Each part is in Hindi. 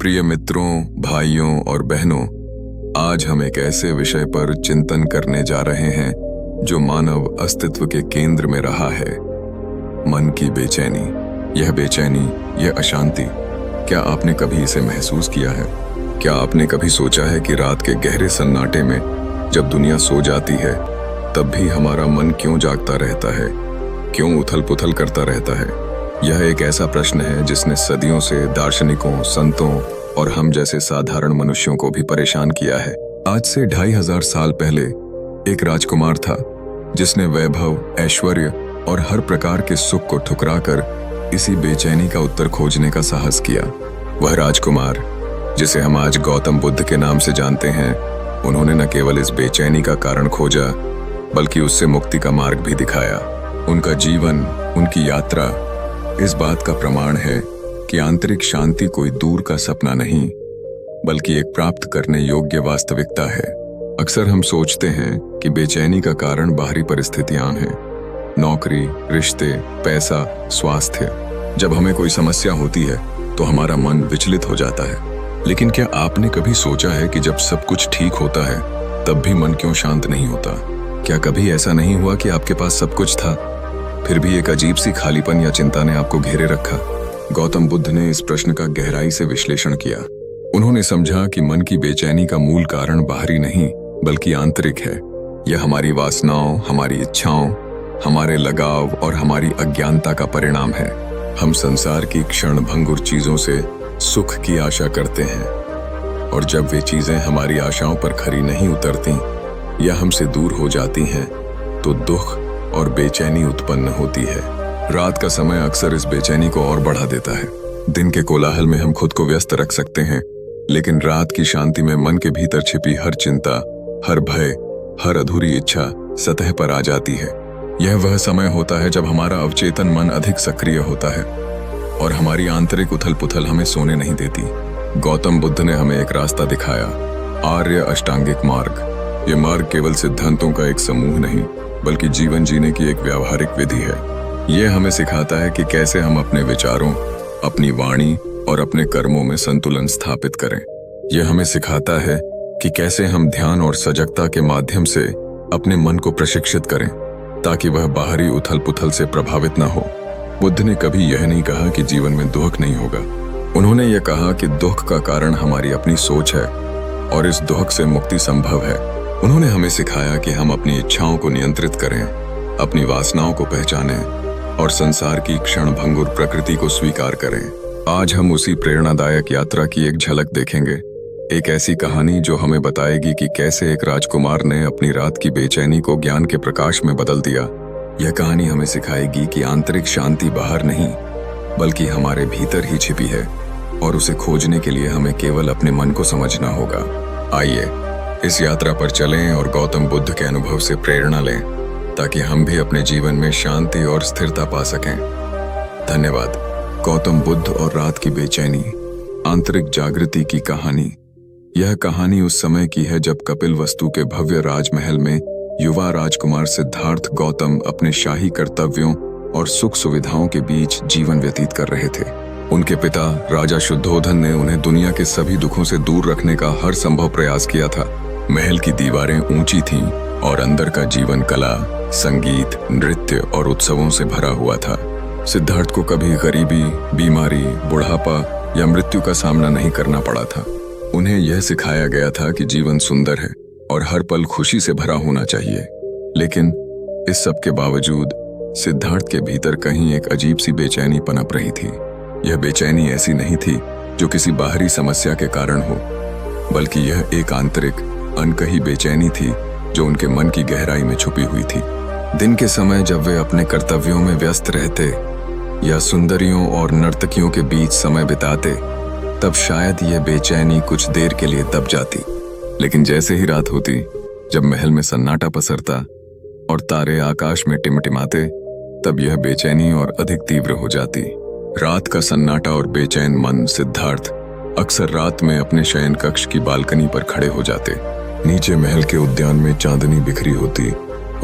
प्रिय मित्रों, भाइयों और बहनों, आज हम एक ऐसे विषय पर चिंतन करने जा रहे हैं जो मानव अस्तित्व के केंद्र में रहा है, मन की बेचैनी। यह बेचैनी, यह अशांति, क्या आपने कभी इसे महसूस किया है? क्या आपने कभी सोचा है कि रात के गहरे सन्नाटे में जब दुनिया सो जाती है तब भी हमारा मन क्यों जागता रहता है, क्यों उथल पुथल करता रहता है? यह एक ऐसा प्रश्न है जिसने सदियों से दार्शनिकों, संतों और हम जैसे साधारण मनुष्यों को भी परेशान किया है। आज से 2500 साल पहले एक राजकुमार था जिसने वैभव, ऐश्वर्य और हर प्रकार के सुख को ठुकराकर इसी बेचैनी का उत्तर खोजने का साहस किया। वह राजकुमार, जिसे हम आज गौतम बुद्ध के नाम से जानते हैं, उन्होंने न केवल इस बेचैनी का कारण खोजा बल्कि उससे मुक्ति का मार्ग भी दिखाया। उनका जीवन, उनकी यात्रा इस बात का प्रमाण है कि आंतरिक शांति कोई दूर का सपना नहीं बल्कि एक प्राप्त करने योग्य वास्तविकता है। अक्सर हम सोचते हैं कि बेचैनी का कारण बाहरी परिस्थितियां हैं, नौकरी, रिश्ते, पैसा, स्वास्थ्य। जब हमें कोई समस्या होती है तो हमारा मन विचलित हो जाता है। लेकिन क्या आपने कभी सोचा है कि जब सब कुछ ठीक होता है तब भी मन क्यों शांत नहीं होता? क्या कभी ऐसा नहीं हुआ कि आपके पास सब कुछ था फिर भी एक अजीब सी खालीपन या चिंता ने आपको घेरे रखा? गौतम बुद्ध ने इस प्रश्न का गहराई से विश्लेषण किया। उन्होंने समझा कि मन की बेचैनी का मूल कारण बाहरी नहीं बल्कि आंतरिक है। यह हमारी वासनाओं, हमारी इच्छाओं, हमारे लगाव और हमारी अज्ञानता का परिणाम है। हम संसार की क्षणभंगुर चीजों से सुख की आशा करते हैं और जब वे चीजें हमारी आशाओं पर खरी नहीं उतरती या हमसे दूर हो जाती हैं तो दुख और बेचैनी उत्पन्न होती है। रात का समय अक्सर इस बेचैनी को और बढ़ा देता है। दिन के कोलाहल में हम खुद को व्यस्त रख सकते हैं, लेकिन रात की शांति में मन के भीतर छिपी हर चिंता, हर भय, हर अधूरी इच्छा सतह पर आ जाती है। यह वह समय होता है जब हमारा अवचेतन मन अधिक सक्रिय होता है और हमारी आंतरिक उथल पुथल हमें सोने नहीं देती। गौतम बुद्ध ने हमें एक रास्ता दिखाया, आर्य अष्टांगिक मार्ग। यह मार्ग केवल सिद्धांतों का एक समूह नहीं बल्कि जीवन जीने की एक व्यावहारिक विधि है। यह हमें सिखाता है कि कैसे हम अपने विचारों, अपनी वाणी और अपने कर्मों में संतुलन स्थापित करें। यह हमें सिखाता है कि कैसे हम ध्यान और सजगता के माध्यम से अपने मन को प्रशिक्षित करें ताकि वह बाहरी उथल पुथल से प्रभावित न हो। बुद्ध ने कभी यह नहीं कहा कि जीवन में दुख नहीं होगा। उन्होंने यह कहा कि दुख का कारण हमारी अपनी सोच है और इस दुख से मुक्ति संभव है। उन्होंने हमें सिखाया कि हम अपनी इच्छाओं को नियंत्रित करें, अपनी वासनाओं को पहचानें और संसार की क्षणभंगुर प्रकृति को स्वीकार करें। आज हम उसी प्रेरणादायक यात्रा की एक झलक देखेंगे, एक ऐसी कहानी जो हमें बताएगी कि कैसे एक राजकुमार ने अपनी रात की बेचैनी को ज्ञान के प्रकाश में बदल दिया। यह कहानी हमें सिखाएगी कि आंतरिक शांति बाहर नहीं बल्कि हमारे भीतर ही छिपी है और उसे खोजने के लिए हमें केवल अपने मन को समझना होगा। आइए इस यात्रा पर चलें और गौतम बुद्ध के अनुभव से प्रेरणा लें ताकि हम भी अपने जीवन में शांति और स्थिरता पा सकें। धन्यवाद। गौतम बुद्ध और रात की बेचैनी, आंतरिक जागृति की कहानी। यह कहानी उस समय की है जब कपिलवस्तु के भव्य राजमहल में युवा राजकुमार सिद्धार्थ गौतम अपने शाही कर्तव्यों और सुख सुविधाओं के बीच जीवन व्यतीत कर रहे थे। उनके पिता राजा शुद्धोधन ने उन्हें दुनिया के सभी दुखों से दूर रखने का हर संभव प्रयास किया था। महल की दीवारें ऊंची थीं और अंदर का जीवन कला, संगीत, नृत्य और उत्सवों से भरा हुआ था। सिद्धार्थ को कभी गरीबी, बीमारी, बुढ़ापा या मृत्यु का सामना नहीं करना पड़ा था। उन्हें यह सिखाया गया था कि जीवन सुंदर है और हर पल खुशी से भरा होना चाहिए। लेकिन इस सब के बावजूद सिद्धार्थ के भीतर कहीं एक अजीब सी बेचैनी पनप रही थी। यह बेचैनी ऐसी नहीं थी जो किसी बाहरी समस्या के कारण हो, बल्कि यह एक आंतरिक, अनकही बेचैनी थी जो उनके मन की गहराई में छुपी हुई थी। दिन के समय जब वे अपने कर्तव्यों में व्यस्त रहते या सुंदरियों और नर्तकियों के बीच समय बिताते तब शायद यह बेचैनी कुछ देर के लिए दब जाती। लेकिन जैसे ही रात होती, जब महल में सन्नाटा पसरता और तारे आकाश में टिमटिमाते, तब यह बेचैनी और अधिक तीव्र हो जाती। रात का सन्नाटा और बेचैन मन सिद्धार्थ अक्सर रात में अपने शयन कक्ष की बालकनी पर खड़े हो जाते। नीचे महल के उद्यान में चांदनी बिखरी होती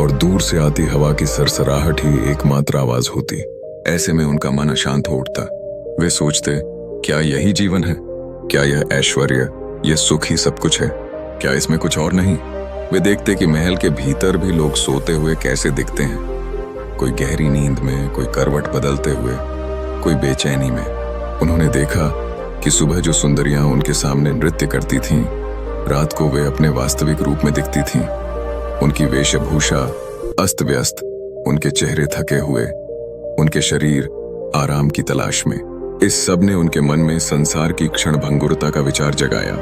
और दूर से आती हवा की सरसराहट ही एकमात्र आवाज होती। ऐसे में उनका मन अशांत हो उठता। वे सोचते, क्या यही जीवन है? क्या यह ऐश्वर्य, यह सुख ही सब कुछ है? क्या इसमें कुछ और नहीं? वे देखते कि महल के भीतर भी लोग सोते हुए कैसे दिखते हैं, कोई गहरी नींद में, कोई करवट बदलते हुए, कोई बेचैनी में। उन्होंने देखा कि सुबह जो सुंदरियां उनके सामने नृत्य करती थीं, रात को वे अपने वास्तविक रूप में दिखती थीं। उनकी वेशभूषा अस्त व्यस्त, उनके चेहरे थके हुए, उनके शरीर आराम की तलाश में। इस सब ने उनके मन में संसार की क्षणभंगुरता का विचार जगाया।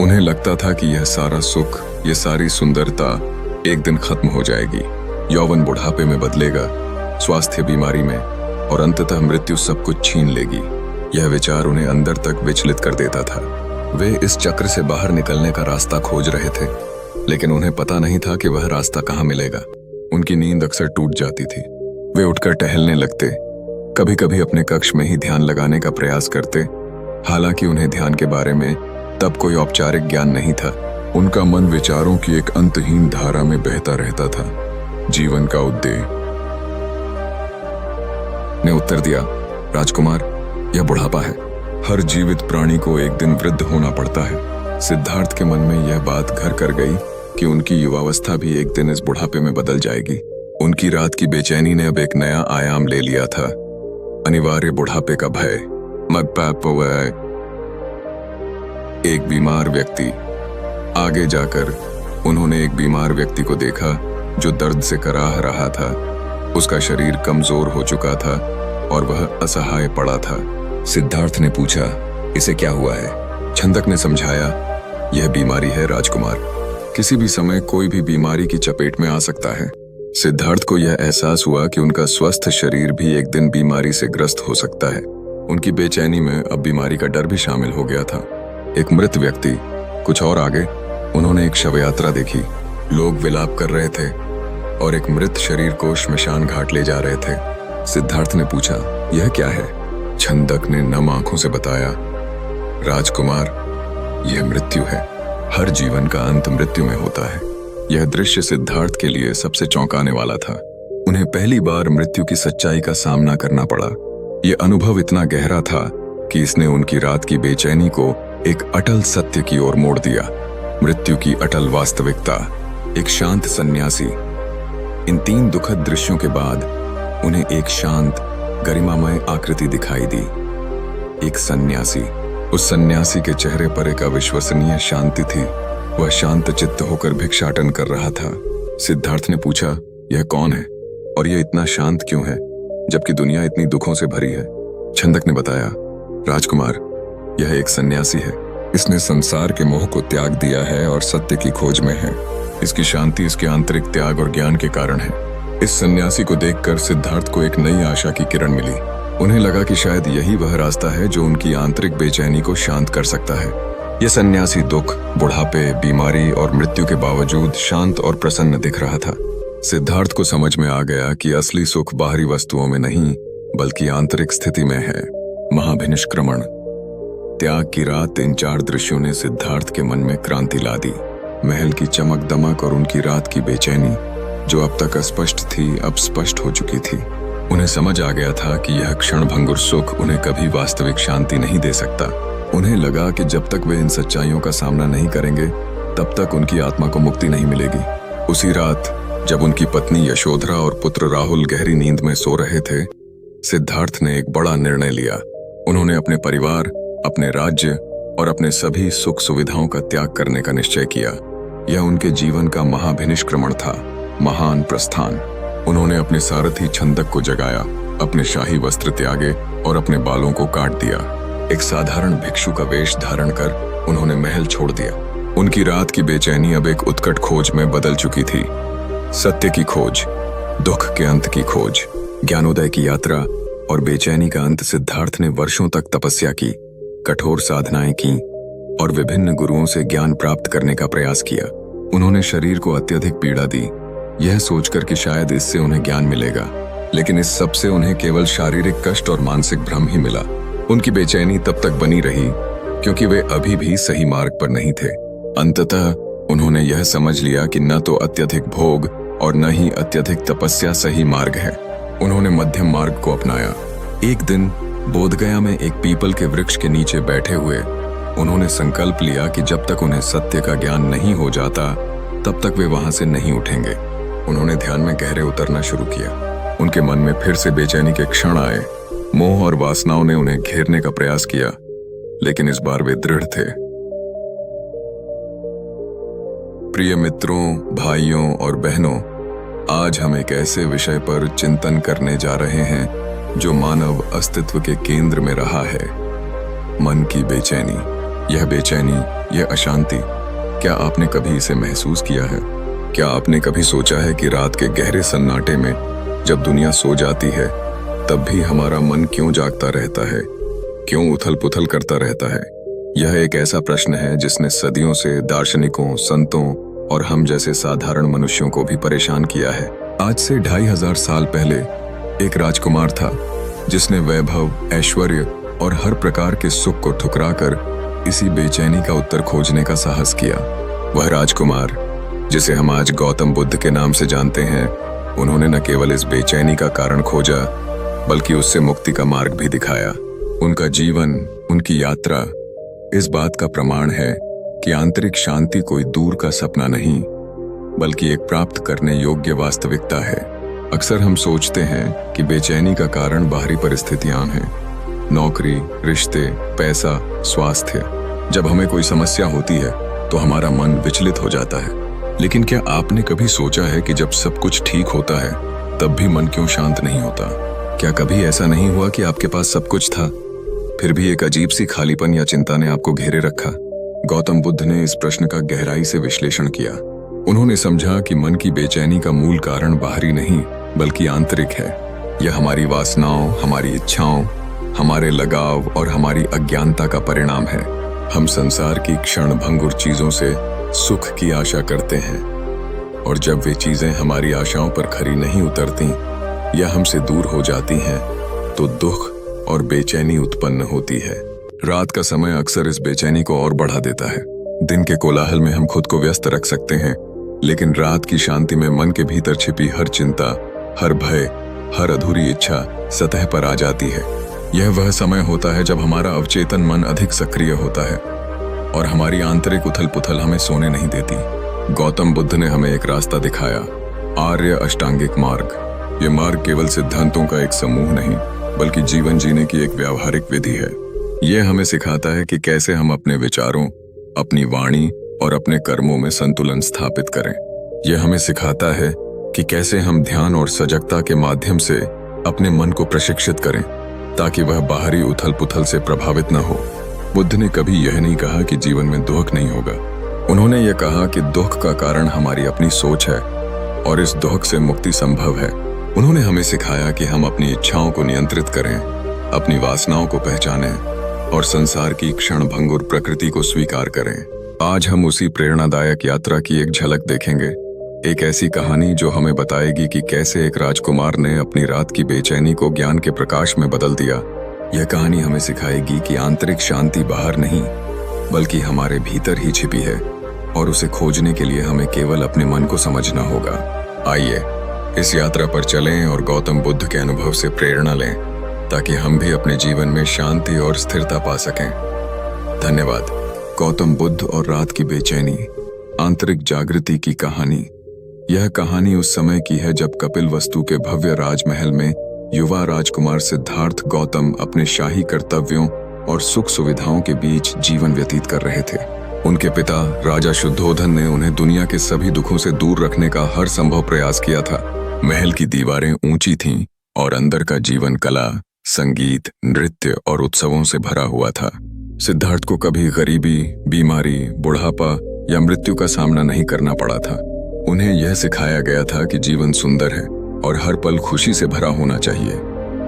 उन्हें लगता था कि यह सारा सुख, यह सारी सुंदरता एक दिन खत्म हो जाएगी। यौवन बुढ़ापे में बदलेगा, स्वास्थ्य बीमारी में, और अंततः मृत्यु सब कुछ छीन लेगी। यह विचार उन्हें अंदर तक विचलित कर देता था। वे इस चक्र से बाहर निकलने का रास्ता खोज रहे थे, लेकिन उन्हें पता नहीं था कि वह रास्ता कहाँ मिलेगा। उनकी नींद अक्सर टूट जाती थी। वे उठकर टहलने लगते, कभी कभी अपने कक्ष में ही ध्यान लगाने का प्रयास करते, हालांकि उन्हें ध्यान के बारे में तब कोई औपचारिक ज्ञान नहीं था। उनका मन विचारों की एक अंतहीन धारा में बहता रहता था। जीवन का उद्देश्य ने उत्तर दिया, राजकुमार, यह बुढ़ापा है। हर जीवित प्राणी को एक दिन वृद्ध होना पड़ता है। सिद्धार्थ के मन में यह बात घर कर गई कि उनकी युवावस्था भी एक दिन इस बुढ़ापे में बदल जाएगी। उनकी रात की बेचैनी ने अब एक नया आयाम ले लिया था, अनिवार्य बुढ़ापे का भय। एक बीमार व्यक्ति। आगे जाकर उन्होंने एक बीमार व्यक्ति को देखा जो दर्द से कराह रहा था। उसका शरीर कमजोर हो चुका था और वह असहाय पड़ा था। सिद्धार्थ ने पूछा, इसे क्या हुआ है? छंदक ने समझाया, यह बीमारी है राजकुमार। किसी भी समय कोई भी बीमारी की चपेट में आ सकता है। सिद्धार्थ को यह एहसास हुआ कि उनका स्वस्थ शरीर भी एक दिन बीमारी से ग्रस्त हो सकता है। उनकी बेचैनी में अब बीमारी का डर भी शामिल हो गया था। एक मृत व्यक्ति। कुछ और आगे उन्होंने एक शव यात्रा देखी। लोग विलाप कर रहे थे और एक मृत शरीर को श्मशान घाट ले जा रहे थे। सिद्धार्थ ने पूछा, यह क्या है? छंदक ने नम आंखों से बताया, राजकुमार, यह मृत्यु है। हर जीवन का अंत मृत्यु में होता है। यह दृश्य सिद्धार्थ के लिए सबसे चौंकाने वाला था। उन्हें पहली बार मृत्यु की सच्चाई का सामना करना पड़ा। यह अनुभव इतना गहरा था कि इसने उनकी रात की बेचैनी को एक अटल सत्य की ओर मोड़ दिया। मृत्यु की अटल वास्तविकता, एक शांत सन्यासी। इन तीन दुखद दृश्यों के बाद उन्हें एक शांत, गरिमामय आकृति दिखाई दी। एक सन्यासी। उस सन्यासी के चेहरे पर एक अविश्वसनीय शांति थी। वह शांत चित्त होकर भिक्षाटन कर रहा था। सिद्धार्थ ने पूछा, यह कौन है और यह इतना शांत क्यों है जबकि दुनिया इतनी दुखों से भरी है? छंदक ने बताया, राजकुमार, यह एक सन्यासी है। इसने संसार के मोह को त्याग दिया है और सत्य की खोज में है। इसकी शांति इसके आंतरिक त्याग और ज्ञान के कारण है। इस सन्यासी को देखकर सिद्धार्थ को एक नई आशा की किरण मिली। उन्हें लगा कि शायद यही वह रास्ता है जो उनकी आंतरिक बेचैनी को शांत कर सकता है। यह सन्यासी दुख, बुढ़ापे, बीमारी और मृत्यु के बावजूद शांत और प्रसन्न दिख रहा था। सिद्धार्थ को समझ में आ गया कि असली सुख बाहरी वस्तुओं में नहीं बल्कि आंतरिक स्थिति में है। महाभिनिष्क्रमण। त्याग की रात। इन चार दृश्यों ने सिद्धार्थ के मन में क्रांति ला दी। महल की चमक दमक और उनकी रात की बेचैनी, जो अब तक अस्पष्ट थी, अब स्पष्ट हो चुकी थी। उन्हें समझ आ गया था कि यह क्षणभंगुर सुख उन्हें कभी वास्तविक शांति नहीं दे सकता। उन्हें लगा कि जब तक वे इन सच्चाइयों का सामना नहीं करेंगे, तब तक उनकी आत्मा को मुक्ति नहीं मिलेगी। उसी रात जब उनकी पत्नी यशोधरा और पुत्र राहुल गहरी नींद में सो रहे थे, सिद्धार्थ ने एक बड़ा निर्णय लिया। उन्होंने अपने परिवार, अपने राज्य और अपने सभी सुख सुविधाओं का त्याग करने का निश्चय किया। यह उनके जीवन का महाभिनिष्क्रमण था, महान प्रस्थान। उन्होंने अपने सारथी छंदक को जगाया, अपने शाही वस्त्र त्यागे और अपने बालों को काट दिया। एक साधारण भिक्षु का वेश धारण कर उन्होंने महल छोड़ दिया। उनकी रात की बेचैनी अब एक उत्कट खोज में बदल चुकी थी। सत्य की खोज, दुख के अंत की खोज, ज्ञानोदय की यात्रा और बेचैनी का अंत। सिद्धार्थ ने वर्षों तक तपस्या की, कठोर साधनाएं की और विभिन्न गुरुओं से ज्ञान प्राप्त करने का प्रयास किया। उन्होंने शरीर को अत्यधिक पीड़ा दी, यह सोचकर कि शायद इससे उन्हें ज्ञान मिलेगा, लेकिन इस सब से उन्हें केवल शारीरिक कष्ट और मानसिक भ्रम ही मिला। उनकी बेचैनी तब तक बनी रही क्योंकि वे अभी भी सही मार्ग पर नहीं थे। अंततः उन्होंने यह समझ लिया कि न तो अत्यधिक भोग और न ही अत्यधिक तपस्या सही मार्ग है। उन्होंने मध्यम मार्ग को अपनाया। एक दिन बोधगया में एक पीपल के वृक्ष के नीचे बैठे हुए उन्होंने संकल्प लिया कि जब तक उन्हें सत्य का ज्ञान नहीं हो जाता तब तक वे वहां से नहीं उठेंगे। उन्होंने ध्यान में गहरे उतरना शुरू किया। उनके मन में फिर से बेचैनी के क्षण आए। मोह और वासनाओं ने उन्हें घेरने का प्रयास किया, लेकिन इस बार वे दृढ़ थे। प्रिय मित्रों, भाइयों और बहनों, आज हम एक ऐसे विषय पर चिंतन करने जा रहे हैं जो मानव अस्तित्व के केंद्र में रहा है, मन की बेचैनी। यह बेचैनी, यह अशांति, क्या आपने कभी इसे महसूस किया है? क्या आपने कभी सोचा है कि रात के गहरे सन्नाटे में जब दुनिया सो जाती है तब भी हमारा मन क्यों जागता रहता है, क्यों उथल पुथल करता रहता है? यह एक ऐसा प्रश्न है जिसने सदियों से दार्शनिकों, संतों और हम जैसे साधारण मनुष्यों को भी परेशान किया है। आज से 2500 साल पहले एक राजकुमार था जिसने वैभव, ऐश्वर्य और हर प्रकार के सुख को ठुकराकर इसी बेचैनी का उत्तर खोजने का साहस किया। वह राजकुमार, जिसे हम आज गौतम बुद्ध के नाम से जानते हैं, उन्होंने न केवल इस बेचैनी का कारण खोजा बल्कि उससे मुक्ति का मार्ग भी दिखाया। उनका जीवन, उनकी यात्रा इस बात का प्रमाण है कि आंतरिक शांति कोई दूर का सपना नहीं बल्कि एक प्राप्त करने योग्य वास्तविकता है। अक्सर हम सोचते हैं कि बेचैनी का कारण बाहरी परिस्थितियां हैं, नौकरी, रिश्ते, पैसा, स्वास्थ्य। जब हमें कोई समस्या होती है तो हमारा मन विचलित हो जाता है। लेकिन क्या आपने कभी सोचा है कि जब सब कुछ ठीक होता है तब भी मन क्यों शांत नहीं होता? क्या कभी ऐसा नहीं हुआ कि आपके पास सब कुछ था, फिर भी एक अजीब सी खालीपन या चिंता ने आपको घेरे रखा? गौतम बुद्ध ने इस प्रश्न का गहराई से विश्लेषण किया। उन्होंने समझा कि मन की बेचैनी का मूल कारण बाहरी नहीं बल्कि आंतरिक है। यह हमारी वासनाओं, हमारी इच्छाओं, हमारे लगाव और हमारी अज्ञानता का परिणाम है। हम संसार की क्षण भंगुर चीजों से सुख की आशा करते हैं, और जब वे चीजें हमारी आशाओं पर खरी नहीं उतरती या हमसे दूर हो जाती हैं तो दुख और बेचैनी उत्पन्न होती है। रात का समय अक्सर इस बेचैनी को और बढ़ा देता है। दिन के कोलाहल में हम खुद को व्यस्त रख सकते हैं, लेकिन रात की शांति में मन के भीतर छिपी हर चिंता, हर भय, हर अधूरी इच्छा सतह पर आ जाती है। यह वह समय होता है जब हमारा अवचेतन मन अधिक सक्रिय होता है और हमारी आंतरिक उथल पुथल हमें सोने नहीं देती। गौतम बुद्ध ने हमें एक रास्ता दिखाया, आर्य अष्टांगिक मार्ग। यह मार्ग केवल सिद्धांतों का एक समूह नहीं बल्कि जीवन जीने की एक व्यावहारिक विधि है। यह हमें सिखाता है कि कैसे हम अपने विचारों, अपनी वाणी और अपने कर्मों में संतुलन स्थापित करें। यह हमें सिखाता है कि कैसे हम ध्यान और सजगता के माध्यम से अपने मन को प्रशिक्षित करें ताकि वह बाहरी उथल पुथल से प्रभावित न हो। बुद्ध ने कभी यह नहीं कहा कि जीवन में दुख नहीं होगा। उन्होंने यह कहा कि दुख का कारण हमारी अपनी सोच है और इस दुख से मुक्ति संभव है। उन्होंने हमें सिखाया कि हम अपनी इच्छाओं को नियंत्रित करें, अपनी वासनाओं को पहचानें और संसार की क्षण भंगुर प्रकृति को स्वीकार करें। आज हम उसी प्रेरणादायक यात्रा की एक झलक देखेंगे, एक ऐसी कहानी जो हमें बताएगी कि कैसे एक राजकुमार ने अपनी रात की बेचैनी को ज्ञान के प्रकाश में बदल दिया। यह कहानी हमें सिखाएगी कि आंतरिक शांति बाहर नहीं बल्कि हमारे भीतर ही छिपी है और उसे खोजने के लिए हमें केवल अपने मन को समझना होगा। आइए इस यात्रा पर चलें और गौतम बुद्ध के अनुभव से प्रेरणा लें ताकि हम भी अपने जीवन में शांति और स्थिरता पा सकें। धन्यवाद। गौतम बुद्ध और रात की बेचैनी, आंतरिक जागृति की कहानी। यह कहानी उस समय की है जब कपिलवस्तु के भव्य राजमहल में युवा राजकुमार सिद्धार्थ गौतम अपने शाही कर्तव्यों और सुख सुविधाओं के बीच जीवन व्यतीत कर रहे थे। उनके पिता राजा शुद्धोधन ने उन्हें दुनिया के सभी दुखों से दूर रखने का हर संभव प्रयास किया था। महल की दीवारें ऊंची थीं और अंदर का जीवन कला, संगीत, नृत्य और उत्सवों से भरा हुआ था। सिद्धार्थ को कभी गरीबी, बीमारी, बुढ़ापा या मृत्यु का सामना नहीं करना पड़ा था। उन्हें यह सिखाया गया था कि जीवन सुंदर है और हर पल खुशी से भरा होना चाहिए।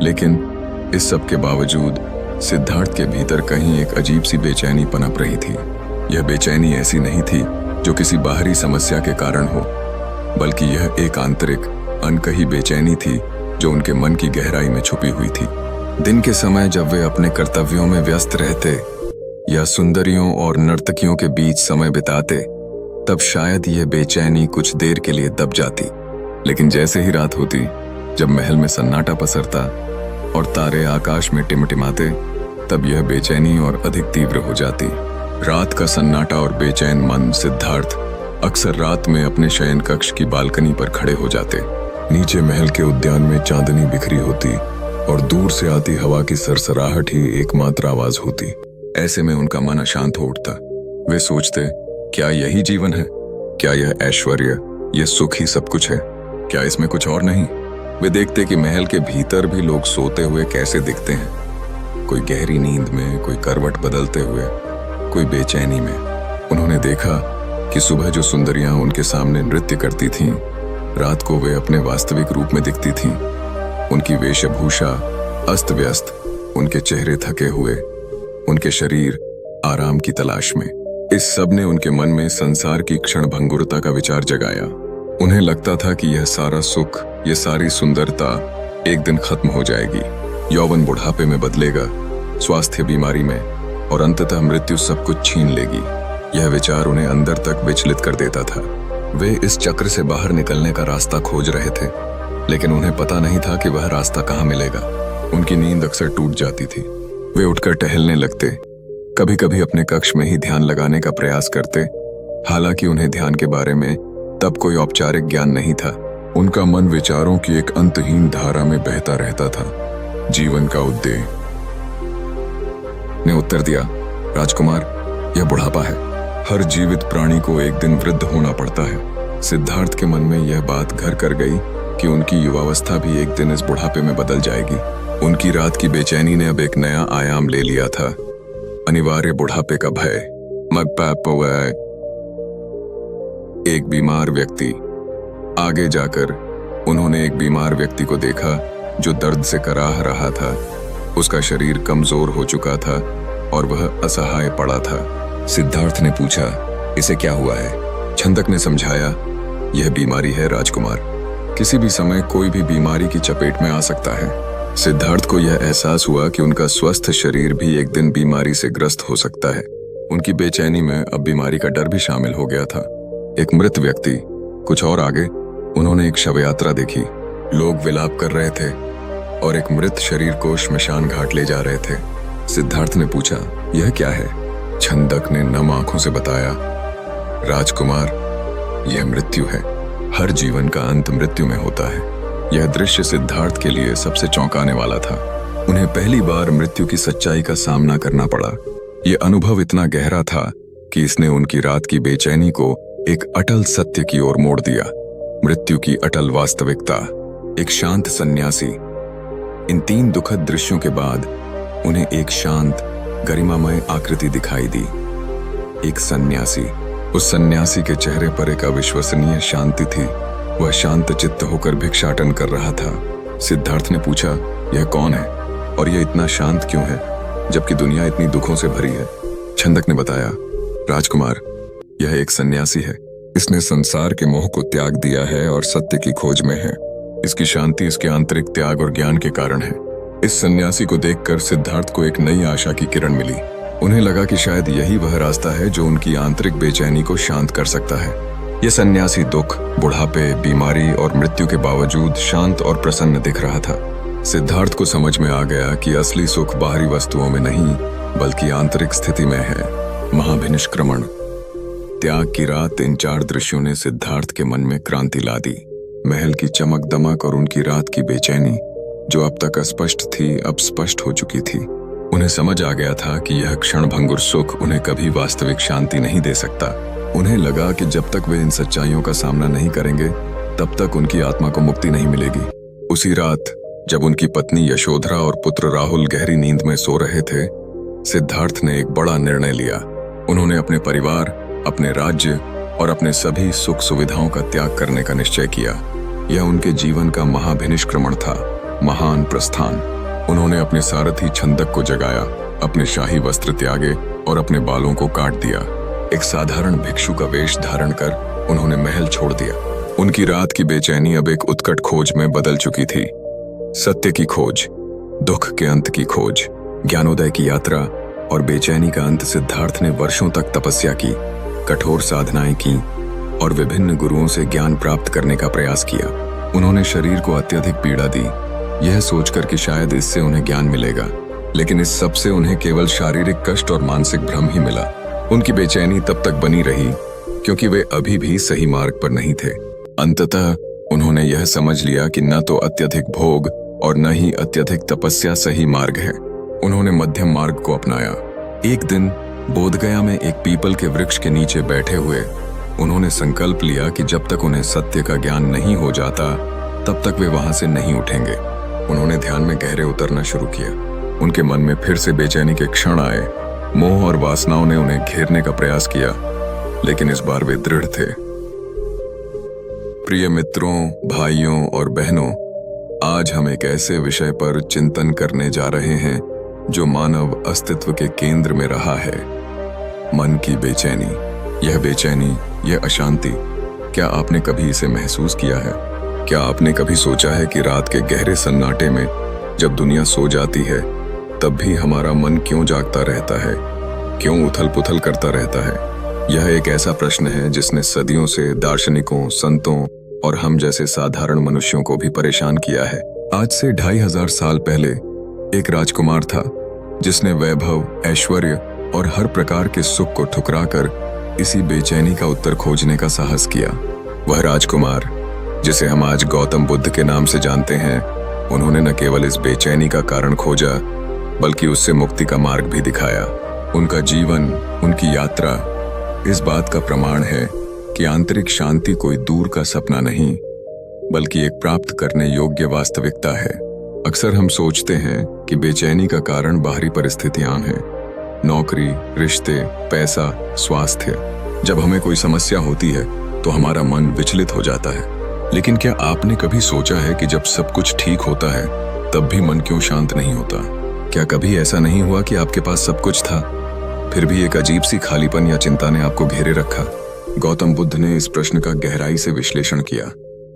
लेकिन इस सब के बावजूद सिद्धार्थ के भीतर कहीं एक अजीब सी बेचैनी पनप रही थी। यह बेचैनी ऐसी नहीं थी जो किसी बाहरी समस्या के कारण हो, बल्कि यह एक आंतरिक, अनकही बेचैनी थी जो उनके मन की गहराई में छुपी हुई थी। दिन के समय जब वे अपने कर्तव्यों में व्यस्त रहते या सुंदरियों और नर्तकियों के बीच समय बिताते, तब शायद यह बेचैनी कुछ देर के लिए दब जाती। लेकिन जैसे ही रात होती, जब महल में सन्नाटा पसरता और तारे आकाश में टिमटिमाते, तब यह बेचैनी और अधिक तीव्र हो जाती। रात का सन्नाटा और बेचैन मन सिद्धार्थ अक्सर रात में अपने शयन कक्ष की बालकनी पर खड़े हो जाते। नीचे महल के उद्यान में चांदनी बिखरी होती और दूर से आती हवा की सरसराहट ही एकमात्र आवाज होती। ऐसे में उनका मन अशांत हो उठता। वे सोचते, क्या यही जीवन है? क्या यह ऐश्वर्य, यह सुख ही सब कुछ है? क्या इसमें कुछ और नहीं? वे देखते कि महल के भीतर भी लोग सोते हुए कैसे दिखते हैं, कोई गहरी नींद में, कोई करवट बदलते हुए, कोई बेचैनी में। उन्होंने देखा कि सुबह जो सुंदरियां उनके सामने नृत्य करती थीं, रात को वे अपने वास्तविक रूप में दिखती थीं। उनकी वेशभूषा अस्त व्यस्त, उनके चेहरे थके हुए, उनके शरीर आराम की तलाश में। इस सब ने उनके मन में संसार की क्षणभंगुरता का विचार जगाया। उन्हें लगता था कि यह सारा सुख, यह सारी सुंदरता एक दिन खत्म हो जाएगी। यौवन बुढ़ापे में बदलेगा, स्वास्थ्य बीमारी में, और अंततः मृत्यु सब कुछ छीन लेगी। यह विचार उन्हें अंदर तक विचलित कर देता था। वे इस चक्र से बाहर निकलने का रास्ता खोज रहे थे, लेकिन उन्हें पता नहीं था कि वह रास्ता कहाँ मिलेगा। उनकी नींद अक्सर टूट जाती थी। वे उठकर टहलने लगते, कभी कभी अपने कक्ष में ही ध्यान लगाने का प्रयास करते। हालांकि उन्हें ध्यान के बारे में तब कोई औपचारिक ज्ञान नहीं था। उनका मन विचारों की एक अंतहीन धारा में बहता रहता था। जीवन का उद्देश्य ने उत्तर दिया, राजकुमार, यह बुढ़ापा है। हर जीवित प्राणी को एक दिन वृद्ध होना पड़ता है। सिद्धार्थ के मन में यह बात घर कर गई कि उनकी युवावस्था भी एक दिन इस बुढ़ापे में बदल जाएगी। उनकी रात की बेचैनी ने अब एक नया आयाम ले लिया था, अनिवार्य बुढ़ापे का भय। एक बीमार व्यक्ति। आगे जाकर उन्होंने एक बीमार व्यक्ति को देखा जो दर्द से कराह रहा था। उसका शरीर कमजोर हो चुका था और वह असहाय पड़ा था। सिद्धार्थ ने पूछा, इसे क्या हुआ है? छंदक ने समझाया, यह बीमारी है राजकुमार। किसी भी समय कोई भी बीमारी की चपेट में आ सकता है। सिद्धार्थ को यह एहसास हुआ कि उनका स्वस्थ शरीर भी एक दिन बीमारी से ग्रस्त हो सकता है। उनकी बेचैनी में अब बीमारी का डर भी शामिल हो गया था। एक मृत व्यक्ति। कुछ और आगे उन्होंने एक शव यात्रा देखी। लोग विलाप कर रहे थे और एक मृत शरीर को श्मशान घाट ले जा रहे थे। सिद्धार्थ ने पूछा, यह क्या है? छंदक ने नम आंखों से बताया, राजकुमार, यह मृत्यु है। हर जीवन का अंत मृत्यु में होता है। यह दृश्य सिद्धार्थ के लिए सबसे चौंकाने वाला था। उन्हें पहली बार मृत्यु की सच्चाई का सामना करना पड़ा। यह अनुभव इतना गहरा था कि इसने उनकी रात की बेचैनी को एक अटल सत्य की ओर मोड़ दिया। मृत्यु की अटल वास्तविकता। एक शांत सन्यासी। इन तीन दुखद दृश्यों के बाद उन्हें एक शांत गरिमामय आकृति दिखाई दी। एक सन्यासी। उस सन्यासी के चेहरे पर एक अविश्वसनीय शांति थी। वह शांत चित्त होकर भिक्षाटन कर रहा था। सिद्धार्थ ने पूछा, यह कौन है और यह इतना शांत क्यों है जबकि दुनिया इतनी दुखों से भरी है? छंदक ने बताया, राजकुमार, यह एक सन्यासी है। इसने संसार के मोह को त्याग दिया है और सत्य की खोज में है। इसकी शांति इसके आंतरिक त्याग और ज्ञान के कारण है। इस सन्यासी को देखकर सिद्धार्थ को एक नई आशा की किरण मिली। उन्हें लगा कि शायद यही वह रास्ता है जो उनकी आंतरिक बेचैनी को शांत कर सकता है। यह सन्यासी दुख, बुढ़ापे, बीमारी और मृत्यु के बावजूद शांत और प्रसन्न दिख रहा था। सिद्धार्थ को समझ में आ गया कि असली सुख बाहरी वस्तुओं में नहीं बल्कि आंतरिक स्थिति में है। महाभिनिष्क्रमण। त्याग की रात। इन चार दृश्यों ने सिद्धार्थ के मन में क्रांति ला दी। महल की चमक दमक और उनकी रात की बेचैनी, जो अब तक अस्पष्ट थी, अब स्पष्ट हो चुकी थी। उन्हें समझ आ गया था कि यह क्षणभंगुर सुख उन्हें कभी वास्तविक शांति नहीं दे सकता। उन्हें लगा कि जब तक वे इन सच्चाइयों का सामना नहीं करेंगे, तब तक उनकी आत्मा को मुक्ति नहीं मिलेगी। उसी रात जब उनकी पत्नी यशोधरा और पुत्र राहुल गहरी नींद में सो रहे थे, सिद्धार्थ ने एक बड़ा निर्णय लिया। उन्होंने अपने परिवार, अपने राज्य और अपने सभी सुख सुविधाओं का त्याग करने का निश्चय किया। यह उनके जीवन का महाभिनिष्क्रमण था, महान प्रस्थान। उन्होंने अपने सारथी छंदक को जगाया, अपने शाही वस्त्र त्यागे और अपने बालों को काट दिया। एक साधारण भिक्षु का वेश धारण कर उन्होंने महल छोड़ दिया। उनकी रात की बेचैनी अब एक उत्कट खोज में बदल चुकी थी। सत्य की खोज, दुख के अंत की खोज, ज्ञानोदय की यात्रा और बेचैनी का अंत। सिद्धार्थ ने वर्षों तक तपस्या की, कठोर साधनाएं की और विभिन्न गुरुओं से ज्ञान प्राप्त करने का प्रयास किया। उन्होंने शरीर को अत्यधिक पीड़ा दी, यह सोचकर कि शायद इससे उन्हें ज्ञान मिलेगा, लेकिन इस सब से उन्हें केवल शारीरिक कष्ट और मानसिक भ्रम ही मिला। उनकी बेचैनी तब तक बनी रही क्योंकि वे अभी भी सही मार्ग पर नहीं थे। अंततः उन्होंने यह समझ लिया कि न तो अत्यधिक भोग और न ही अत्यधिक तपस्या सही मार्ग है। उन्होंने मध्यम मार्ग को अपनाया। एक दिन बोधगया में एक पीपल के वृक्ष के नीचे बैठे हुए उन्होंने संकल्प लिया कि जब तक उन्हें सत्य का ज्ञान नहीं हो जाता तब तक वे वहां से नहीं उठेंगे। उन्होंने ध्यान में गहरे उतरना शुरू किया। उनके मन में फिर से बेचैनी के क्षण आए। मोह और वासनाओं ने उन्हें घेरने का प्रयास किया, लेकिन इस बार वे दृढ़ थे। प्रिय मित्रों, भाइयों और बहनों, आज हम एक ऐसे विषय पर चिंतन करने जा रहे हैं जो मानव अस्तित्व के केंद्र में रहा है, मन की बेचैनी। यह बेचैनी, यह अशांति, क्या आपने कभी इसे महसूस किया है? क्या आपने कभी सोचा है कि रात के गहरे सन्नाटे में जब दुनिया सो जाती है तब भी हमारा मन क्यों जागता रहता है, क्यों उथल पुथल करता रहता है? यह एक ऐसा प्रश्न है जिसने सदियों से दार्शनिकों, संतों और हम जैसे साधारण मनुष्यों को भी परेशान किया है। आज से 2500 साल पहले एक राजकुमार था जिसने वैभव, ऐश्वर्य और हर प्रकार के सुख को ठुकराकर इसी बेचैनी का उत्तर खोजने का साहस किया। वह राजकुमार, जिसे हम आज गौतम बुद्ध के नाम से जानते हैं, उन्होंने न केवल इस बेचैनी का कारण खोजा बल्कि उससे मुक्ति का मार्ग भी दिखाया। उनका जीवन, उनकी यात्रा इस बात का प्रमाण है कि आंतरिक शांति कोई दूर का सपना नहीं बल्कि एक प्राप्त करने योग्य वास्तविकता है। अक्सर हम सोचते हैं कि बेचैनी का कारण बाहरी परिस्थितियां हैं, नौकरी, रिश्ते, पैसा, स्वास्थ्य। जब हमें कोई समस्या होती है तो हमारा मन विचलित हो जाता है। लेकिन क्या आपने कभी सोचा है कि जब सब कुछ ठीक होता है तब भी मन क्यों शांत नहीं होता? क्या कभी ऐसा नहीं हुआ कि आपके पास सब कुछ था फिर भी एक अजीब सी खालीपन या चिंता ने आपको घेरे रखा? गौतम बुद्ध ने इस प्रश्न का गहराई से विश्लेषण किया।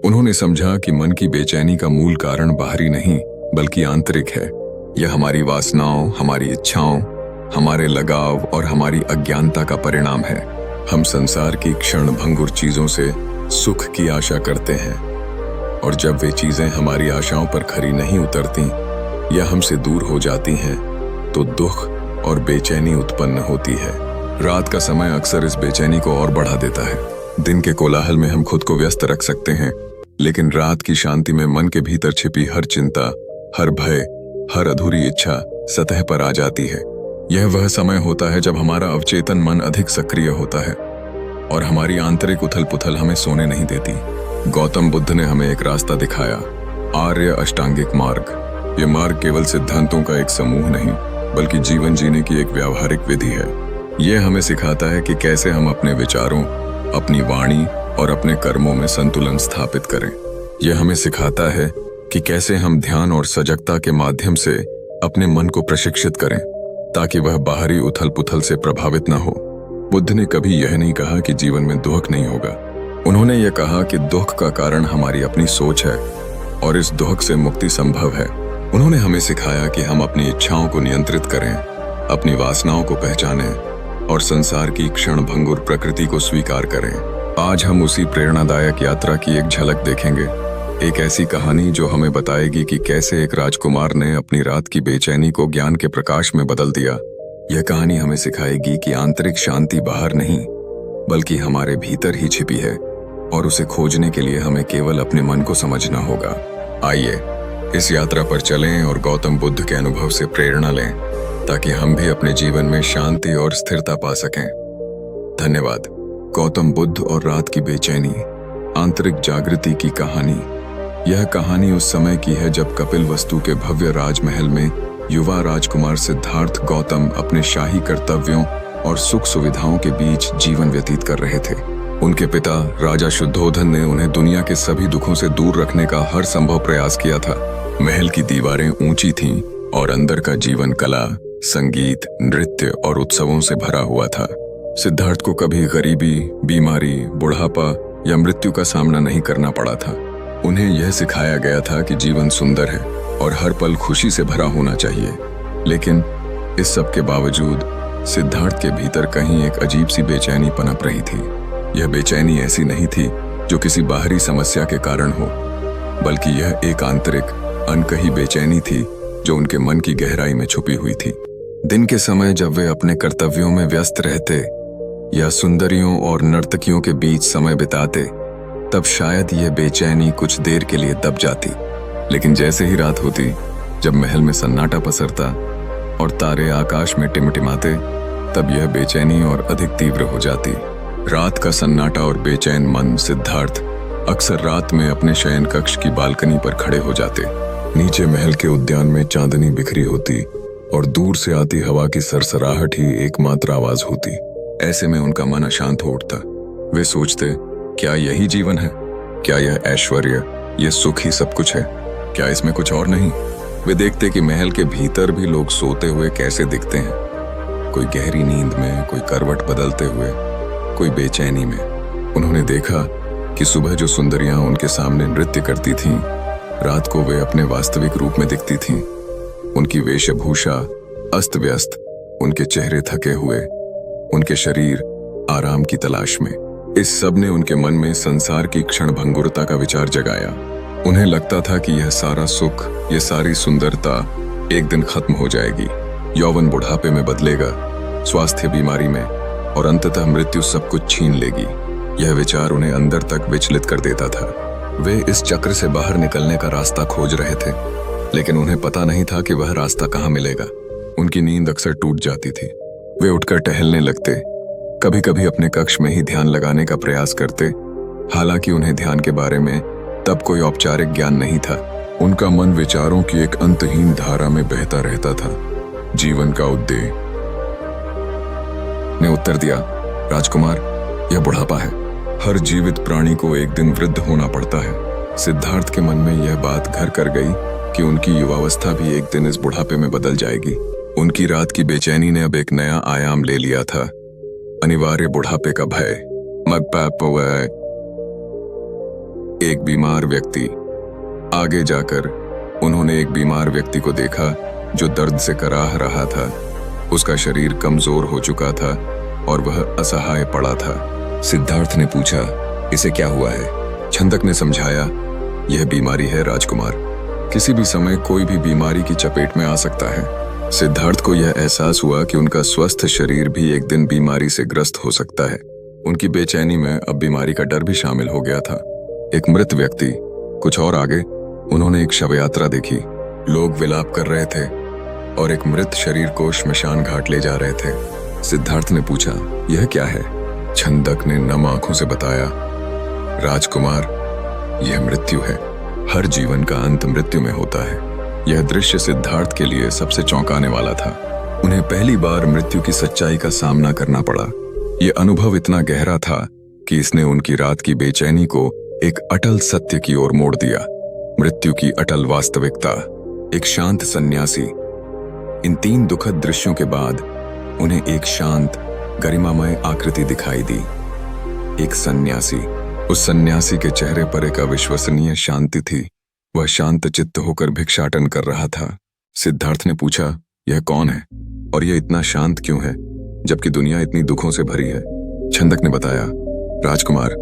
उन्होंने समझा कि मन की बेचैनी का मूल कारण बाहरी नहीं बल्कि आंतरिक है। यह हमारी वासनाओं, हमारी इच्छाओं, हमारे लगाव और हमारी अज्ञानता का परिणाम है। हम संसार की क्षण भंगुर चीजों से सुख की आशा करते हैं और जब वे चीजें हमारी आशाओं पर खरी नहीं उतरती या हमसे दूर हो जाती हैं तो दुख और बेचैनी उत्पन्न होती है। रात का समय अक्सर इस बेचैनी को और बढ़ा देता है। दिन के कोलाहल में हम खुद को व्यस्त रख सकते हैं, लेकिन रात की शांति में मन के भीतर छिपी हर चिंता, हर भय, हर अधूरी इच्छा सतह पर आ जाती है। यह वह समय होता है जब हमारा अवचेतन मन अधिक सक्रिय होता है और हमारी आंतरिक उथल पुथल हमें सोने नहीं देती। गौतम बुद्ध ने हमें एक रास्ता दिखाया, आर्य अष्टांगिक मार्ग। यह मार्ग केवल सिद्धांतों का एक समूह नहीं बल्कि जीवन जीने की एक व्यावहारिक विधि है। यह हमें सिखाता है कि कैसे हम अपने विचारों, अपनी वाणी और अपने कर्मों में संतुलन स्थापित करें। यह हमें सिखाता है कि कैसे हम ध्यान और सजगता के माध्यम से अपने मन को प्रशिक्षित करें ताकि वह बाहरी उथल पुथल से प्रभावित न हो। बुद्ध ने कभी यह नहीं कहा कि जीवन में दुख नहीं होगा। उन्होंने यह कहा कि दुख का कारण हमारी अपनी सोच है और इस दुख से मुक्ति संभव है। उन्होंने हमें सिखाया कि हम अपनी इच्छाओं को नियंत्रित करें, अपनी वासनाओं को पहचानें और संसार की क्षण भंगुर प्रकृति को स्वीकार करें। आज हम उसी प्रेरणादायक यात्रा की एक झलक देखेंगे, एक ऐसी कहानी जो हमें बताएगी कि कैसे एक राजकुमार ने अपनी रात की बेचैनी को ज्ञान के प्रकाश में बदल दिया। यह कहानी हमें सिखाएगी कि आंतरिक शांति बाहर नहीं बल्कि हमारे भीतर ही छिपी है और उसे खोजने के लिए हमें केवल अपने मन को समझना होगा। आइए इस यात्रा पर चलें और गौतम बुद्ध के अनुभव से प्रेरणा लें ताकि हम भी अपने जीवन में शांति और स्थिरता पा सकें। धन्यवाद। गौतम बुद्ध और रात की बेचैनी, आंतरिक जागृति की कहानी। यह कहानी उस समय की है जब कपिलवस्तु के भव्य राजमहल में युवा राजकुमार सिद्धार्थ गौतम अपने शाही कर्तव्यों और सुख सुविधाओं के बीच जीवन व्यतीत कर रहे थे। उनके पिता राजा शुद्धोधन ने उन्हें दुनिया के सभी दुखों से दूर रखने का हर संभव प्रयास किया था। महल की दीवारें ऊंची थीं और अंदर का जीवन कला, संगीत, नृत्य और उत्सवों से भरा हुआ था। सिद्धार्थ को कभी गरीबी, बीमारी, बुढ़ापा या मृत्यु का सामना नहीं करना पड़ा था। उन्हें यह सिखाया गया था कि जीवन सुंदर है और हर पल खुशी से भरा होना चाहिए। लेकिन इस सब के बावजूद सिद्धार्थ के भीतर कहीं एक अजीब सी बेचैनी पनप रही थी। यह बेचैनी ऐसी नहीं थी जो किसी बाहरी समस्या के कारण हो, बल्कि यह एक आंतरिक, अनकही बेचैनी थी जो उनके मन की गहराई में छुपी हुई थी। दिन के समय जब वे अपने कर्तव्यों में व्यस्त रहते या सुंदरियों और नर्तकियों के बीच समय बिताते, तब शायद यह बेचैनी कुछ देर के लिए दब जाती। लेकिन जैसे ही रात होती, जब महल में सन्नाटा पसरता और तारे आकाश में टिमटिमाते, तब यह बेचैनी और अधिक तीव्र हो जाती। रात का सन्नाटा और बेचैन मन सिद्धार्थ अक्सर रात में अपने शयन कक्ष की बालकनी पर खड़े हो जाते। नीचे महल के उद्यान में चांदनी बिखरी होती और दूर से आती हवा की सरसराहट ही एकमात्र आवाज होती। ऐसे में उनका मन अशांत हो उठता। वे सोचते, क्या यही जीवन है? क्या यह ऐश्वर्य, यह सुख ही सब कुछ है? क्या इसमें कुछ और नहीं? वे देखते कि महल के भीतर भी लोग सोते हुए कैसे दिखते हैं, कोई गहरी नींद में, कोई करवट बदलते हुए, कोई बेचैनी में। उन्होंने देखा कि सुबह जो सुंदरियां उनके सामने नृत्य करती थीं, रात को वे अपने वास्तविक रूप में दिखती थीं। उनकी वेशभूषा अस्त व्यस्त, उनके चेहरे थके हुए, उनके शरीर आराम की तलाश में। इस सब ने उनके मन में संसार की क्षणभंगुरता का विचार जगाया। उन्हें लगता था कि यह सारा सुख, यह सारी सुंदरता एक दिन खत्म हो जाएगी। यौवन बुढ़ापे में बदलेगा, स्वास्थ्य बीमारी में, और अंततः मृत्यु सब कुछ छीन लेगी। यह विचार उन्हें अंदर तक विचलित कर देता था। वे इस चक्र से बाहर निकलने का रास्ता खोज रहे थे, लेकिन उन्हें पता नहीं था कि वह रास्ता कहाँ मिलेगा। उनकी नींद अक्सर टूट जाती थी। वे उठकर टहलने लगते, कभी कभी अपने कक्ष में ही ध्यान लगाने का प्रयास करते। हालांकि उन्हें ध्यान के बारे में तब कोई औपचारिक ज्ञान नहीं था। उनका मन विचारों की एक अंतहीन धारा में बहता रहता था। जीवन का उद्देश्य ने उत्तर दिया, राजकुमार, यह बुढ़ापा है। हर जीवित प्राणी को एक दिन वृद्ध होना पड़ता है। सिद्धार्थ के मन में यह बात घर कर गई कि उनकी युवावस्था भी एक दिन इस बुढ़ापे में बदल जाएगी। उनकी रात की बेचैनी ने अब एक नया आयाम ले लिया था, अनिवार्य बुढ़ापे का भय। एक बीमार व्यक्ति। आगे जाकर उन्होंने एक बीमार व्यक्ति को देखा जो दर्द से कराह रहा था। उसका शरीर कमजोर हो चुका था और वह असहाय पड़ा था। सिद्धार्थ ने पूछा, इसे क्या हुआ है? छंदक ने समझाया, यह बीमारी है राजकुमार। किसी भी समय कोई भी बीमारी की चपेट में आ सकता है। सिद्धार्थ को यह एहसास हुआ कि उनका स्वस्थ शरीर भी एक दिन बीमारी से ग्रस्त हो सकता है। उनकी बेचैनी में अब बीमारी का डर भी शामिल हो गया था। एक मृत व्यक्ति। कुछ और आगे उन्होंने एक शव यात्रा देखी। लोग विलाप कर रहे थे और एक मृत शरीर को श्मशान घाट ले जा रहे थे। सिद्धार्थ ने पूछा, यह क्या है? छंदक ने नम आंखों से बताया, राजकुमार, यह मृत्यु है। हर जीवन का अंत मृत्यु में होता है। यह दृश्य सिद्धार्थ के लिए सबसे चौंकाने वाला था। उन्हें पहली बार मृत्यु की सच्चाई का सामना करना पड़ा। यह अनुभव इतना गहरा था कि इसने उनकी रात की बेचैनी को एक अटल सत्य की ओर मोड़ दिया। मृत्यु की अटल वास्तविकता। एक शांत सन्यासी। इन तीन दुखद दृश्यों के बाद उन्हें एक शांत गरिमामय आकृति दिखाई दी। एक सन्यासी। उस सन्यासी के चेहरे पर एक अविश्वसनीय शांति थी। वह शांत चित्त होकर भिक्षाटन कर रहा था। सिद्धार्थ ने पूछा, यह कौन है और यह इतना शांत क्यों है जबकि दुनिया इतनी दुखों से भरी है? छंदक ने बताया, राजकुमार,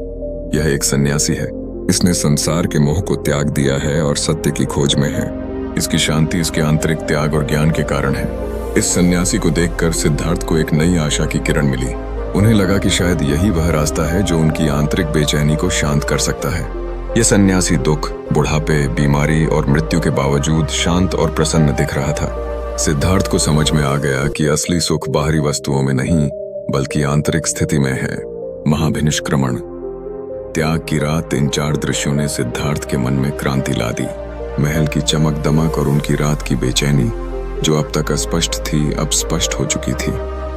यह एक सन्यासी है। इसने संसार के मोह को त्याग दिया है और सत्य की खोज में है। इसकी शांति इसके आंतरिक त्याग और ज्ञान के कारण है। इस सन्यासी को देखकर सिद्धार्थ को एक नई आशा की किरण मिली। उन्हें लगा कि शायद यही वह रास्ता है जो उनकी आंतरिक बेचैनी को शांत कर सकता है। यह सन्यासी दुख, बुढ़ापे, बीमारी और मृत्यु के बावजूद शांत और प्रसन्न दिख रहा था। सिद्धार्थ को समझ में आ गया कि असली सुख बाहरी वस्तुओं में नहीं बल्कि आंतरिक स्थिति में है। महाभिनिष्क्रमण। त्याग की रात। इन चार दृश्यों ने सिद्धार्थ के मन में क्रांति ला दी। महल की चमक दमक और उनकी रात की बेचैनी, जो अब तक अस्पष्ट थी, अब स्पष्ट हो चुकी थी।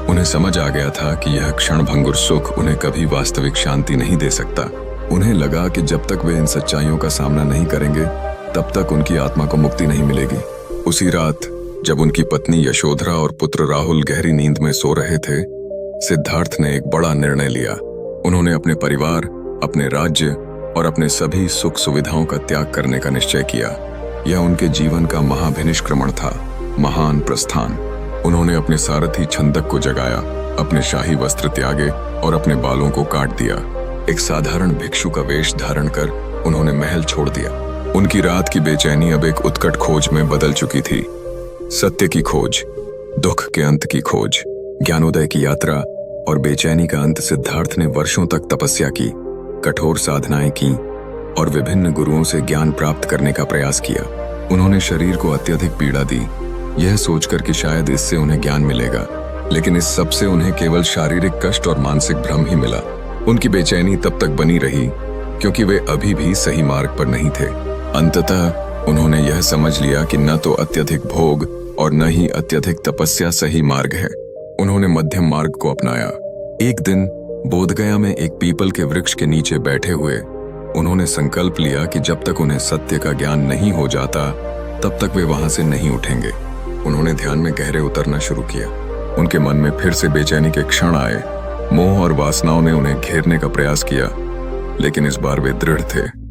उन्हें समझ आ गया था कि यह क्षणभंगुर सुख उन्हें कभी वास्तविक शांति नहीं दे सकता। उन्हें लगा कि जब तक वे इन सच्चाइयों का सामना नहीं करेंगे, तब तक उनकी आत्मा को मुक्ति नहीं मिलेगी। उसी रात जब उनकी पत्नी यशोधरा और पुत्र राहुल गहरी नींद में सो रहे थे, सिद्धार्थ ने एक बड़ा निर्णय लिया। उन्होंने अपने परिवार, अपने राज्य और अपने सभी सुख सुविधाओं का त्याग करने का निश्चय किया। यह उनके जीवन का महाभिनिष्क्रमण था, महान प्रस्थान। उन्होंने अपने सारथी छंदक को जगाया, अपने शाही वस्त्र त्यागे और अपने बालों को काट दिया। एक साधारण भिक्षु का वेश धारण कर उन्होंने महल छोड़ दिया। उनकी रात की बेचैनी अब एक उत्कट खोज में बदल चुकी थी। सत्य की खोज, दुख के अंत की खोज, ज्ञानोदय की यात्रा और बेचैनी का अंत सिद्धार्थ ने वर्षों तक तपस्या की, कठोर साधनाएं की और विभिन्न गुरुओं से ज्ञान प्राप्त करने का प्रयास किया। उन्होंने शरीर को अत्यधिक पीड़ा दी, यह सोचकर कि शायद इससे उन्हें ज्ञान मिलेगा, लेकिन इस सब से उन्हें केवल शारीरिक कष्ट और मानसिक भ्रम ही मिला। उनकी बेचैनी तब तक बनी रही क्योंकि वे अभी भी सही मार्ग पर नहीं थे। अंततः उन्होंने यह समझ लिया कि न तो अत्यधिक भोग और न ही अत्यधिक तपस्या सही मार्ग है। उन्होंने मध्यम मार्ग को अपनाया। एक दिन बोधगया में एक पीपल के वृक्ष के नीचे बैठे हुए उन्होंने संकल्प लिया कि जब तक उन्हें सत्य का ज्ञान नहीं हो जाता तब तक वे वहां से नहीं उठेंगे। उन्होंने ध्यान में गहरे उतरना शुरू किया। उनके मन में फिर से बेचैनी के क्षण आए। मोह और वासनाओं ने उन्हें घेरने का प्रयास किया, लेकिन इस बार वे दृढ़ थे।